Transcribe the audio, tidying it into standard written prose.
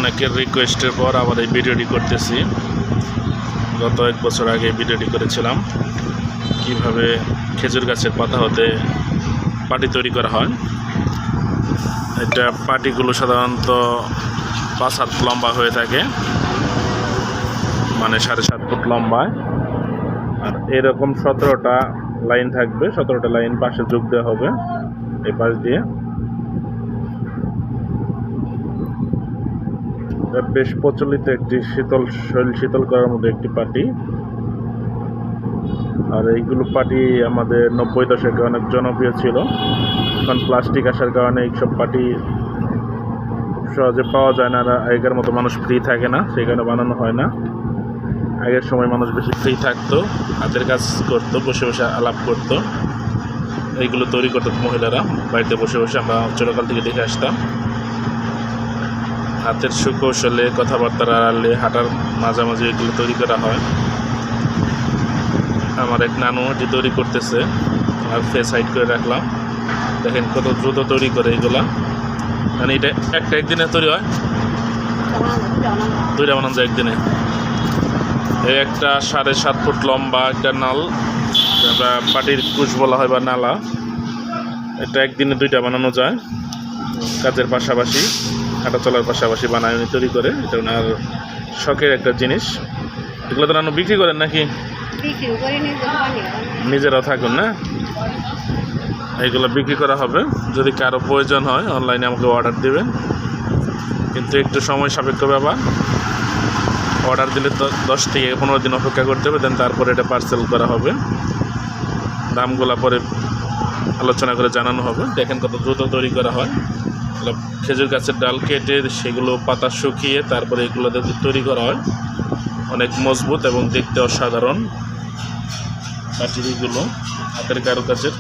অনেকের রিকোয়েস্টের পর আবার এই ভিডিওটি করতেছি। গত 1 বছর আগে ভিডিওটি করেছিলাম কিভাবে খেজুর গাছের পাতা হতে পাটি তৈরি করা হয়। এটা পাটিগুলো সাধারণত 5 হাত লম্বা হয়ে থাকে, মানে 7.5 ফুট লম্বায়। আর এরকম 17টা লাইন থাকবে, 17টা লাইন পাশে যোগ দেওয়া হবে এই পাশ দিয়ে। বেশ প্রচলিত একটি শরীর শীতল করার মধ্যে একটি পাটি। আর এইগুলো পাটি আমাদের 90 দশকে অনেক জনপ্রিয় ছিল। এখন প্লাস্টিক আসার কারণে এইসব পাটি খুব সহজে পাওয়া যায় না, আর আগের মতো মানুষ ফ্রি থাকে না, সেই কারণে বানানো হয় না। আগের সময় মানুষ বেশি ফ্রি থাকতো, হাতের কাজ করতো, বসে বসে আলাপ করতো, এইগুলো তৈরি করতো মহিলারা বাড়িতে বসে বসে। আমরা ছোটকাল থেকে দেখে আসতাম। হাতের সুকৌশলে কথাবার্তার আড়ালে হাঁটার মাঝামাঝি এগুলো তৈরি করা হয়। আমার এক নানু এটি তৈরি করতেছে, আর ফেস হাইড করে রাখলাম। দেখেন কত দ্রুত তৈরি করে এগুলা। মানে এটা একদিনে তৈরি হয়, 2টা বানানো যায় একদিনে। এই একটা 7.5 ফুট লম্বা একটা নাল, যেটা পাটির কুশ বলা হয় বা নালা, এটা একদিনে 2টা বানানো যায়। কাজের পাশাপাশি, হাঁটা চলার পাশাপাশি বানায় উনি তৈরি করে। এটা ওনার শখের একটা জিনিস। এগুলো তো নানু বিক্রি করেন নাকি? নিজেরাও থাকুন না? এইগুলো বিক্রি করা হবে। যদি কারো প্রয়োজন হয় অনলাইনে আমাকে অর্ডার দেবেন, কিন্তু একটু সময় সাপেক্ষ ব্যাপার। অর্ডার দিলে তো 10 থেকে 15 দিন অপেক্ষা করতে হবে, দেন তারপরে এটা পার্সেল করা হবে। দামগুলো পরে আলোচনা করে জানানো হবে। দেখেন কত দ্রুত তৈরি করা হয়। খেজুর গাছের ডাল কেটে সেগুলো পাতা শুকিয়ে তারপরে এগুলো তৈরি করা হয়। অনেক মজবুত এবং দেখতে অসাধারণ পাটিগুলো, হাতের কারুকাজের।